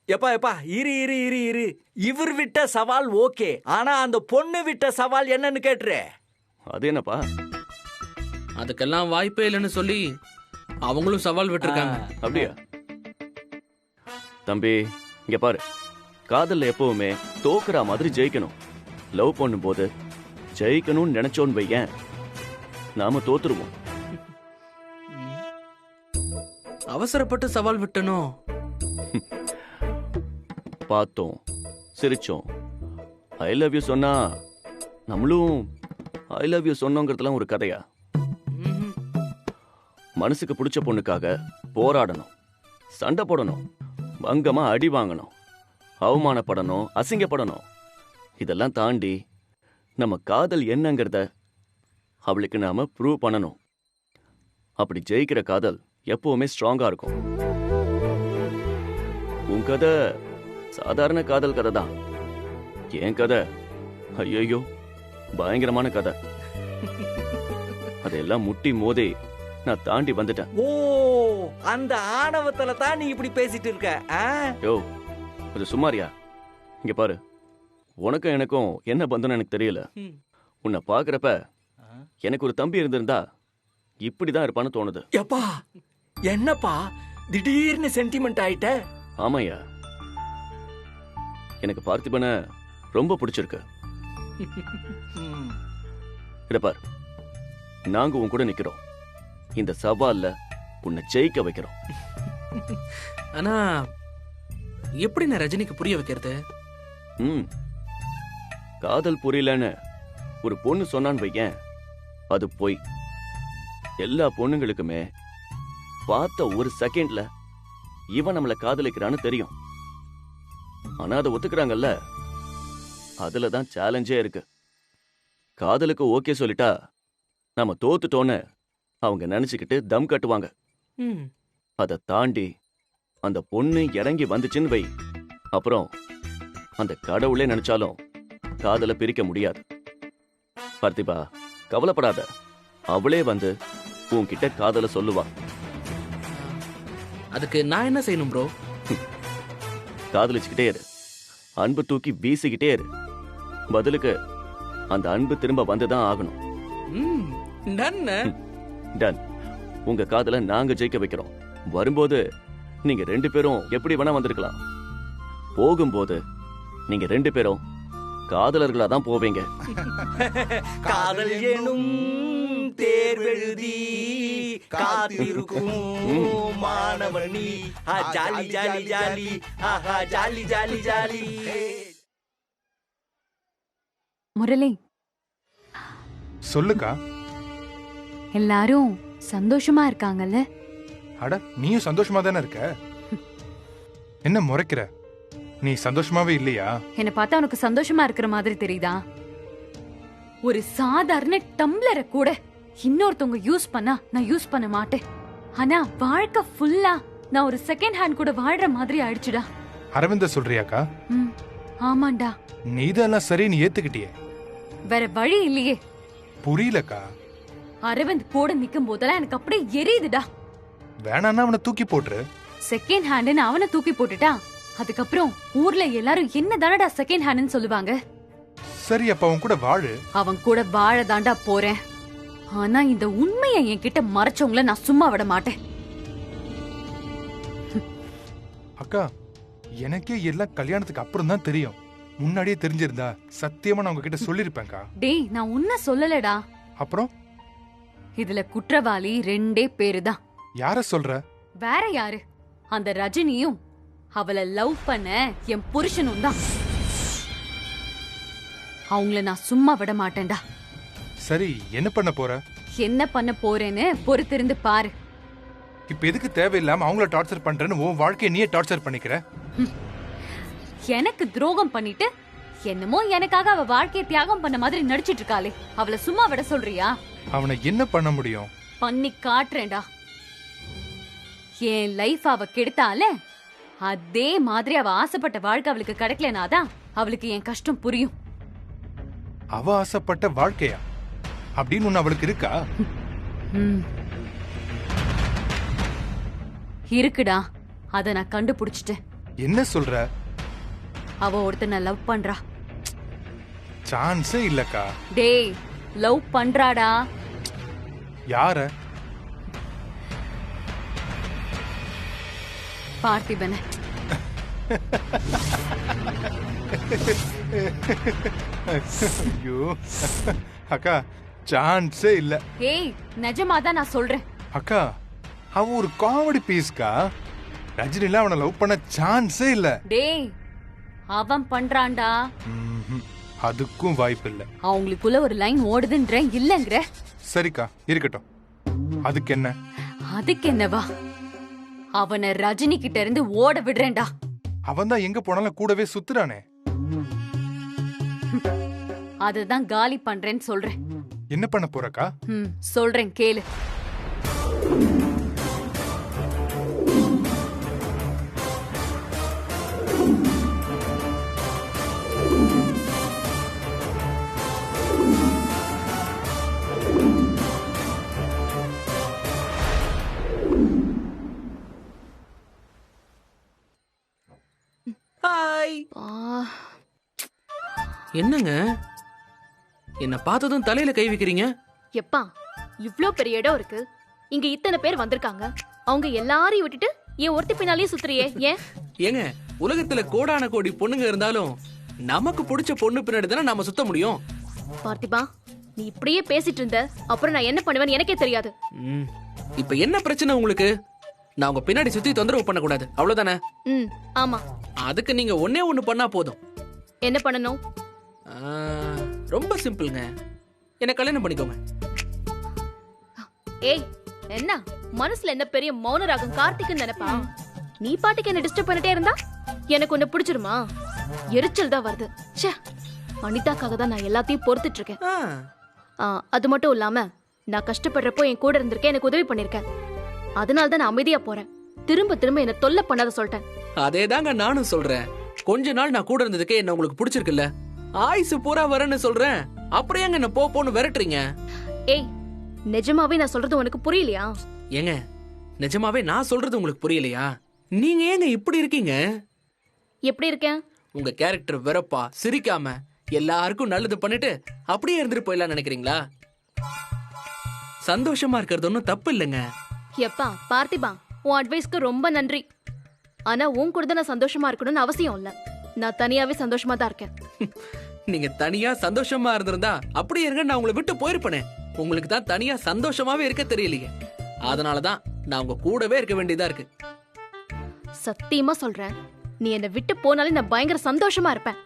எப்பா எப்பா, இரு இரு இரு இரு. இவர் விட்ட சவால் ஓகே, ஆனா அந்த பொண்ணு விட்ட சவால் என்னன்னு கேட்டுரு. அது என்னப்பா? அதுக்கெல்லாம் வாய்ப்பே இல்லைன்னு சொல்லி அவங்களும் சவால் விட்டுருக்காங்க. அப்படியா? தம்பி இங்க பாரு, காதல்ல எப்பவுமே தோக்குற மாதிரி ஜெயிக்கணும். லவ் பண்ணும் போது ஜெயிக்கணும்னு நினைச்சோன்னு வையேன், நாம தோத்துருவோம். அவசரப்பட்டு சவால் விட்டனும். பார்த்தோம், சிரிச்சோம், ஐ லவ் யூ சொன்னா நம்மளும் ஐ லவ் யூ சொன்னோங்கிறதுலாம் ஒரு கதையா? மனசுக்கு பிடிச்ச பொண்ணுக்காக போராடணும், சண்டை போடணும், பங்கமா அடி வாங்கணும், அவமானப்படணும், அசிங்கப்படணும். இதெல்லாம் தாண்டி நம்ம காதல் என்னங்கிறத அவளுக்கு நாம ப்ரூவ் பண்ணணும். அப்படி ஜெயிக்கிற காதல் எப்பவுமே ஸ்ட்ராங்கா இருக்கும். உன் கதை சாதாரண காதல் கதை தான். என் கதை ஐயோ பயங்கரமான கதை. அதெல்லாம் முட்டி மோதி நான் தாண்டி வந்துட்டேன். ஓ, அந்த ஆணவத்துல தான் நீ இப்படி பேசிட்டு இருக்க. யோ கொஞ்சம் சும்மாரியா? இங்க பாரு, உனக்கும் எனக்கும் என்ன பந்தம்னு எனக்கு தெரியல. உன்னை பாக்குறப்ப எனக்கு ஒரு தம்பி இருந்திருந்தா இப்படிதான் இருப்பான்னு தோணுது. எப்பா, என்னப்பா திடீர்னு சென்டிமெண்ட் ஆயிட்ட? ஆமாயா, எனக்கு பார்த்திபனை ரொம்ப பிடிச்சிருக்கு. பார், நாங்க உன் கூட நிக்கிறோம். இந்த சவால்ல உன்னை ஜெயிக்க வைக்கிறோம். ஆனா எப்படி நான் ரஜினிக்கு புரிய வைக்கிறது? காதல் புரியலன்னு ஒரு பொண்ணு சொன்னான்னு வையேன், அது போய். எல்லா பொண்ணுங்களுக்குமே பார்த்த ஒரு செகண்ட்ல இவன் நம்மள காதலிக்கிறான்னு தெரியும். ஆனா அதை ஒத்துக்கிறாங்கல்ல, அதுலதான் சேலஞ்சே இருக்கு. காதலுக்கு ஓகே சொல்லிட்டா நாம தோத்துட்டோன்னு அவங்க நினைச்சுக்கிட்டு தம் கட்டுவாங்க. அதை தாண்டி அந்த பொண்ணு இறங்கி வந்துச்சுன்னு வை, அப்புறம் அந்த கடவுளே நினைச்சாலும் காதலை பிரிக்க முடியாது. பார்த்திபா, கவலைப்படாத, அவளே வந்து உன்கிட்ட காதலை சொல்லுவா. அதுக்கு நான் என்ன செய்யணும் ப்ரோ? காதலிச்சுக்கிட்டே இரு, அன்பு தூக்கி வீசிக்கிட்டே இரு. பதிலுக்கு அந்த அன்பு திரும்ப வந்துதான் ஆகணும். டன். உங்க காதலை நாங்க ஜெயிக்க வைக்கிறோம். வரும்போது நீங்க 2 பேரும் எப்படி வேணா வந்திருக்கலாம். போகும்போது நீங்க 2 பேரும் காதலர்களா தான் போவீங்க. காதல் எனும் தேர்வெழுதி காத்திருக்கும் மாணவனி. ஜாலி ஜாலி ஜாலி, ஆஹா ஜாலி ஜாலி ஜாலி. முரளி, சொல்லுக்கா. எல்லாரும் சந்தோஷமா இருக்காங்கல்ல? அட, நீயும் சந்தோஷமா தானே இருக்க. என்ன முறைக்கிற? நீ சந்தோஷமாவே இல்லையா? என்ன பார்த்தா உனக்கு சந்தோஷமா இருக்கிற மாதிரி தெரியுதா? ஒரு சாதாரண டம்ளரை கூட இன்னொருத்தவங்க யூஸ் பண்ணா நான் யூஸ் பண்ண மாட்டேன். ஆனா வாழ்க்கை ஃபுல்லா நான் ஒரு செகண்ட் ஹேண்ட் கூட வாழ்ற மாதிரி ஆயிடுச்சுடா. அரவிந்த சொல்றியாக்கா? ஆமாண்டா. நீ இதெல்லாம் சரி, நீ ஏத்துக்கிட்டியே. வேற வழி இல்லையே. புரியலக்கா. அரவிந்த் கூட நிக்கும் போதெல்லாம் எனக்கு அப்படியே எரியுதுடா. வேணான்னா அவனை தூக்கி போட்டுரு. செகண்ட் ஹேண்ட்னு அவனை தூக்கி போட்டுட்டா அதுக்கப்புறம் ஊர்ல எல்லாரும் என்ன தானடா செகண்ட் ஹேண்ட்னு சொல்லுவாங்க. சரி, அப்ப அவன் கூட வாழு. அவன் கூட வாழ தாண்டா போறேன். ஆனா இந்த உண்மையை என்கிட்ட மறைச்சவங்கள நான் சும்மா விட மாட்டேன். அக்கா, எனக்கே எல்லாம் கல்யாணத்துக்கு அப்புறம் தான் தெரியும். முன்னாடியே தெரிஞ்சிருந்தா சத்தியமா நான் உங்ககிட்ட சொல்லிருப்பேன்க்கா. டேய், நான் உன்ன சொல்லலடா. அப்புறம் இதுல குற்றவாளி 2 பேரு தான். யார சொல்ற? வேற யாரு? அந்த ரஜினியும் அவளை லவ் பண்ண என் புருஷனும் தான். அவங்கள நான் சும்மா விட மாட்டேன்டா. சரி, என்ன பண்ண போற? என்ன பண்ண போறேன்னு பொறுத்திருந்து பாரு. இப்ப எதுக்கு தேவையில்லாம அவங்கள டார்ச்சர் பண்றேன்னு உன் வாழ்க்கையை நீயே டார்ச்சர் பண்ணிக்கிற? எனக்கு துரோகம் பண்ணிட்டு என்னமோ எனக்காக அவ வாழ்க்கையை தியாகம் பண்ண மாதிரி நடிச்சிட்டு இருக்காளே, அவளை சும்மா விட சொல்றியா? அவனை என்ன பண்ண முடியும்? பண்ணி காட்டுறேன்டா. என் லைஃப் அவ கெடுத்தால அதே மாதிரி அவ ஆசைப்பட்ட வாழ்க்கை அவளுக்கு கிடைக்கலனாதான் அவளுக்கு என் கஷ்டம் புரியும். அவ ஆசைப்பட்ட வாழ்க்கையா அப்படின்னு ஒண்ணு அவளுக்கு இருக்கா? இருக்குடா, அத நான் கண்டுபிடிச்சிட்டேன். என்ன சொல்ற? அவ ஒருத்தனை லவ் பண்றா. சான்ஸே இல்லக்கா. டேய், லவ் பண்றாடா. யார? பார்த்திபன. ஐயோ அக்கா, சான்ஸே இல்ல. ஏய், நிஜமாதான் நான் சொல்றேன். அக்கா, அவன் ஒரு காமெடி பீஸ்கா. ரஜினில அவனை லவ் பண்ண சான்ஸே இல்ல. டேய், அவன் பண்றான்டா. அதுக்கும் வாய்ப்பு இல்ல. அவங்களுக்குள்ள ஒரு லைன் ஓடுதுன்ற இல்லங்கற. சரிக்கா, இருக்கட்டும். அதுக்கு என்ன? அதுக்கு என்னவா? அவனை ரஜினி கிட்ட இருந்து ஓட விடுறேன்டா. அவன் தான் எங்க போனாலும் கூடவே சுத்துறானே. அததான் காலி பண்றேன்னு சொல்றேன். என்ன பண்ண போறக்கா? சொல்றேன் கேளு. ஹாய். என்னங்க என்ன பார்த்ததும் தலையில கை வைக்கிறீங்க? எப்பா, இவ்ளோ பெரிய இடம் இருக்கு, இங்க இத்தனை பேர் வந்திருக்காங்க, அவங்க எல்லாரையும் விட்டுட்டு ஏன் ஒருத்தி பின்னாலே சுத்துறியே? ஏன்? ஏங்க, உலகத்துல கோடான கோடி பொண்ணுங்க இருந்தாலும் நமக்கு பிடிச்ச பொண்ணு பின்னாடி தானே நாம சுத்த முடியும். பார்த்திபா, நீ இப்படியே பேசிட்டு இருந்த அப்புறம் நான் என்ன பண்ணுவேன்னு எனக்கே தெரியாது. இப்ப என்ன பிரச்சனை உங்களுக்கு? நான் உங்க பின்னாடி சுத்தி தொந்தரவு பண்ண கூடாது, அவ்வளவுதானே? ஆமா. அதுக்கு நீங்க ஒன்னே ஒண்ணு பண்ணா போதும். என்ன பண்ணணும்? ரொம்ப சிம்பிள்ங்க. என்ன கல்யாணம் பண்ணிக்கோங்க. ஏய், என்ன மனசுல என்ன பெரிய மௌன ராகம் கார்த்திக்னு நினைப்பா? நீ பாட்டுக்கு என்ன டிஸ்டர்ப் பண்ணிட்டே இருந்தா எனக்கு ஒண்ணு பிடிச்சிருமா? எரிச்சல் தான் வருது. ச்சே, அனிதாக்காக தான் நான் எல்லாத்தையும் பொறுத்துட்டு இருக்கேன். அது மட்டும் இல்லாம நான் கஷ்டப்படுறப்போ என் கூட இருந்திருக்கேன், எனக்கு உதவி பண்ணிருக்கேன். அதனால தான் நான் அமைதியா போறேன். திரும்ப திரும்ப என்ன தொல்லை பண்ணாத சொல்லிட்டேன். அதேதாங்க நானும் சொல்றேன். கொஞ்ச நாள் நான் கூட இருந்ததுக்கே என்ன உங்களுக்கு பிடிச்சிருக்குல்ல? ஆயுசு பூரா வரேன்னு சொல்றேன், அப்புறம் ஏங்க என்ன போன்னு விரட்டுறீங்க? ஏய், நிஜமாவே நான் சொல்றது உனக்கு புரியலையா? ஏங்க, நிஜமாவே நான் சொல்றது உங்களுக்கு புரியலையா? நீங்க ஏங்க இப்படி இருக்கீங்க? எப்படி இருக்கேன்? உங்க கேரக்டர் வெறப்பா, சிரிக்காம எல்லாருக்கும் நல்லது பண்ணிட்டு அப்படியே இருந்துட்டு போயிடலாம் நினைக்கிறீங்களா? சந்தோஷமா இருக்கிறது ஒன்னும் தப்பு இல்லைங்க. எப்பா பார்த்திபா, உன் அட்வைஸ்க்கு ரொம்ப நன்றி. ஆனா உன் கூட தான் நான் சந்தோஷமா இருக்கணும்னு அவசியம் இல்ல. நான் தனியாவே சந்தோஷமா தான் இருக்கேன். நீங்க தனியா சந்தோஷமா இருந்திருந்தா அப்படியே இருங்க, நான் உங்களை விட்டு போயிருப்பேனே. உங்களுக்கு தான் தனியா சந்தோஷமாவே இருக்க தெரியலையே. அதனாலதான் நான் உங்க கூடவே இருக்க வேண்டியதா இருக்கு. சத்தியமா சொல்றேன், நீ என்னை விட்டு போனாலே நான் பயங்கர சந்தோஷமா இருப்பேன்.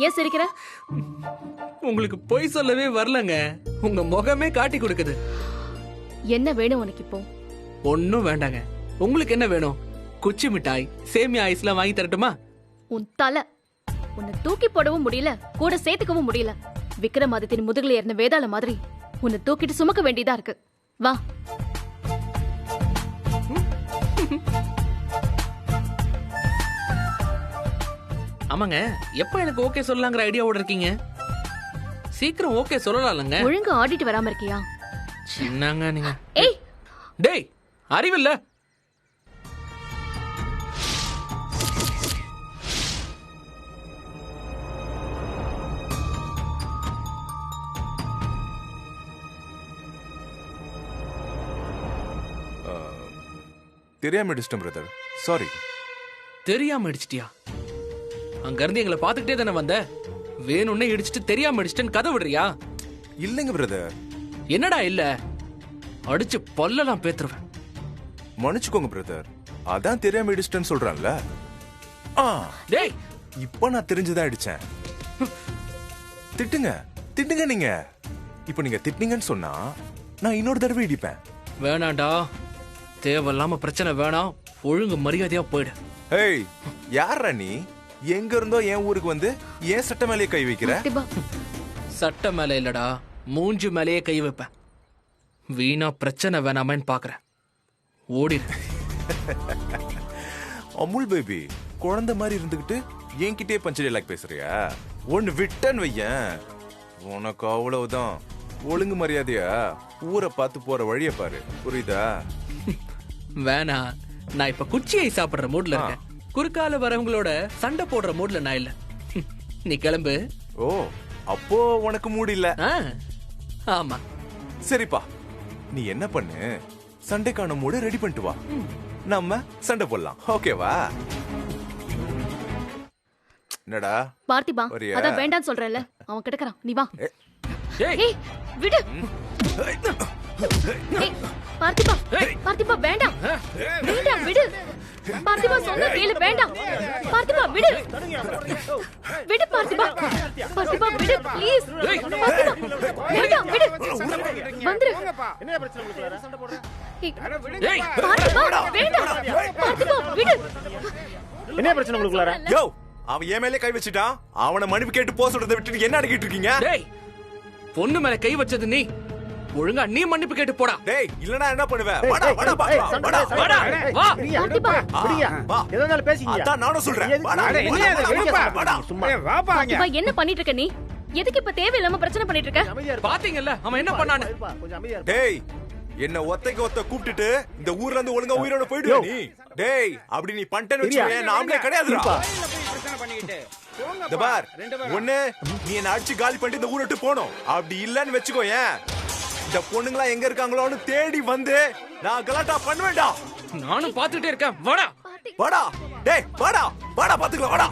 ஏன் சிரிக்கிற? உங்களுக்கு பொய் சொல்லவே வரலங்க, உங்க முகமே காட்டி கொடுக்குது. என்ன வேணும் உனக்கு இப்போ? ஒன்னும் வேண்டாங்க. உங்களுக்கு என்ன வேணும்? குச்சி மிட்டாய், சேமியா ஐஸ்லாம் வாங்கி தரட்டுமா? உன் தலை, உன்னை தூக்கி போடவும் முடியல, கூட சேர்த்துக்கவும் முடியல. விக்ரமாதித்தின் முதுகுல ஏறின வேதாள மாதிரி உன்னை தூக்கிட்டு சுமக்க வேண்டியதா இருக்கு. வா. ஆமாங்க, எப்ப எனக்கு ஓகே சொல்லலாங்கிற ஐடியாவோட இருக்கீங்க? சீக்கிரம் ஓகே சொல்லலாம்லங்க. ஒழுங்கா ஆடிட்டு வராம இருக்கியா? என்னங்க நீங்க? ஏய், டேய், அறிவில்ல? தெரியாம அடிச்சிட்டேன் பிரதர், சாரி. தெரியாம அடிச்சிட்டியா? அங்க இருந்து எங்களை பாத்துக்கிட்டே தானே வந்த. வேணும்னே இடிச்சிட்டு தெரியாம அடிச்சிட்டேன்னு கதை விடுறியா? இல்லைங்க பிரதர், என்னடா இல்ல? அடிச்சு பல்லெல்லாம் பேத்துருவேன். மன்னிச்சுக்கோங்க பிரதர், அதான் தெரியாம இடிச்சிட்டேன்னு சொல்றான்ல. டேய், இப்ப நான் தெரிஞ்சுதான் அடிச்சேன். திட்டுங்க திட்டுங்க நீங்க. இப்ப நீங்க திட்டுனீங்கன்னு சொன்னா நான் இன்னொரு தடவை இடிப்பேன். வேணாண்டா, தேவையில்லாம பிரச்சனை வேணாம். ஒழுங்கு மரியாதையா போயிடு. ஏய், யாரா நீ? எங்க இருந்தோ என் ஊருக்கு வந்து ஏன் சட்ட மேலேயே கை வைக்கிற? சட்ட மேல இல்லடா, மூஞ்சி மேலேயே கை வைப்பேன். வீணா பிரச்சனை வேணாமன்னு பாக்குறேன். ஓடிடு. அமுல் பேபி, குழந்தை மாதிரி இருந்துகிட்டு என்கிட்டே பஞ்சு டைலாக் பேசுறியா? ஒன்னு விட்டன்னு வையன், உனக்கு அவ்வளவுதான். ஒழுங்கு மரியாதையா ஊரை பார்த்து போற வழிய பாரு, புரியுதா? வேணா, நான் இப்ப குச்சியை சாப்பிடுற மூட்ல இருக்கேன். குறுக்கால வரவங்களோட சண்டை போடுற மூட்ல நான் இல்ல. நீ கிளம்பு. ஓ, அப்போ உனக்கு மூடு இல்ல? ஆமா. சரிப்பா, நீ என்ன பண்ணு, சண்டைக்கான மூடு ரெடி பண்ணிட்டு வா, நம்ம சண்டை போடலாம். ஓகேவா? என்னடா பார்த்திபா, அதான் வேண்டான்னு சொல்றேன்ல, அவன் கிடக்குறான். நீ வா. ஏய், விடு. ஏய், பார்த்திபா, பார்த்திபா வேண்டாம். வேண்டாம், விடு. பார்த்திபா சொன்னா கேளு, வேண்டாம். பார்த்திபா விடு. விடு பார்த்திபா. பார்த்திபா விடு ப்ளீஸ். பார்த்திபா வேண்டாம், விடு. வந்துரு. என்ன பிரச்சனை உங்களுக்கு? சண்டை போடுற? ஏய், பார்த்திபா வேண்டாம். பார்த்திபா விடு. என்ன பிரச்சனை உங்களுக்கு? யோ, அவன் ஏன் மேலே கை வச்சிட்டான். அவனை மன்னிப்பு கேட்டு போக சொல்றதை விட்டு என்ன அடிக்கிட்டு இருக்கீங்க? டேய், பொண்ணு மேல கை வச்சது நீ. ஒழுங்கா நீ மன்னிப்பு கேட்டு போடா. டேய், இல்லனா என்ன பண்ணுவ? வாடா வாடா பாக்கலாம். வாடா வாடா வா. பார்த்திபா விடுயா. எதனால பேசிங்க? அதான் நானும் சொல்றேன். வாடா. சும்மா வாப்பா. பார்த்திபா என்ன பண்ணிட்டு இருக்க நீ? எதுக்கு இப்ப தேவையில்லாம பிரச்சனை பண்ணிட்டு இருக்க? பாத்தீங்கல்ல அவன் என்ன பண்ணானே. டேய், என்ன ஒத்தைக்கு ஒத்த கூப்பிட்டுட்டு இந்த ஊர்ல இருந்து ஒழுங்கா உயிரோட போயிடுவே நீ. டேய், அப்படி நீ பண்டேன்னு வெச்சுவே நாமளே கிடையாதுடா. பிரச்சனை பண்ணிக்கிட்டு இந்த பார், ஒண்ணு நீ என்ன அடிச்சு காலி பண்ணிட்டு இந்த ஊரை விட்டு போணும். அப்படி இல்லன்னு வெச்சுக்கோ, ஏன் இந்த பொண்ணுங்களா எங்க இருக்காங்களோன்னு தேடி வந்து நான் கலாட்டா பண்ணுவேன்டா. நானும் பாத்துட்டே இருக்கேன். வாடா வாடா. டேய் வாடா வாடா, பாத்துக்கலாம். வாடா.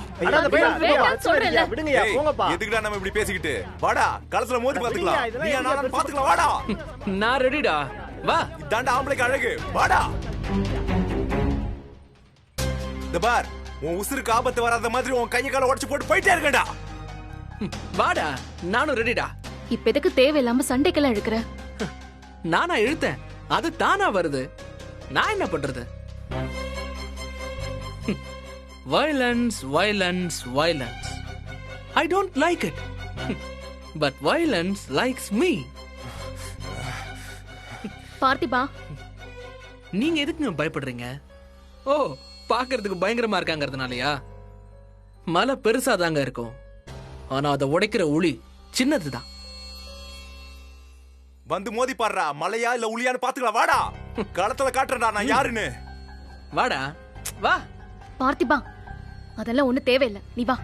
வேண்டாம் சொல்றேன்ல. விடுங்கயா, போங்கப்பா. எதுக்குடா நம்ம இப்படி பேசிக்கிட்டு? வாடா, களத்துல மோதி பாத்துக்கலாம். நீ நான் பாத்துக்கலாம். வாடா. நான் ரெடிடா. வா. இதாண்டா ஆம்பளைக்கு அழகு. வாடா. இந்த பார், உன் உசுருக்கு ஆபத்து வராத மாதிரி உன் கையை கால உடைச்சு போட்டு போயிட்டே இருக்கேன்டா. வாடா, நானும் ரெடிடா. இப்ப எதுக்கு தேவையில்லாம சண்டைக்கெல்லாம் இழுக்கிற? நானா இழுத்தேன், அது தானா வருது. நான் என்ன பண்றது? Violence, violence, violence. I don't like it. But violence likes me. பார்த்திபா, நீங்க எதுக்குங்க பயப்படுறீங்க? ஓ, பாக்குறதுக்கு பயங்கரமா இருக்காங்கிறதுனாலயா? மலை பெருசாதாங்க இருக்கும், ஆனா அதை உடைக்கிற உளி சின்னதுதான். வந்து மோதி பாடுறா, மலையா இல்ல உளியான்னு பாத்துக்கலாம். வாடா, களத்துல காட்டுறா நான் யாருன்னு. வாடா வா. பார்த்திபா அதெல்லாம் ஒண்ணு தேவையில்லை, நீ வா.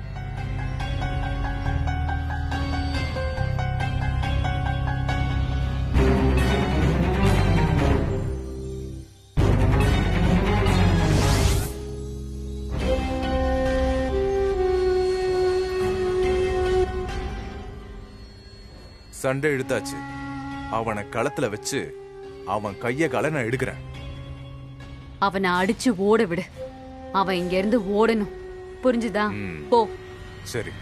சண்டை எடுத்தாச்சு. அவனை களத்துல வச்சு அவன் கைய கால நான் எடுக்கிறேன். அவனை அடிச்சு ஓட விடு. அவன் இங்க இருந்து ஓடணும், புரிஞ்சுதா? போ. சரி.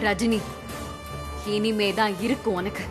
ரஜினி, இனிமேதான் இருக்கு உனக்கு.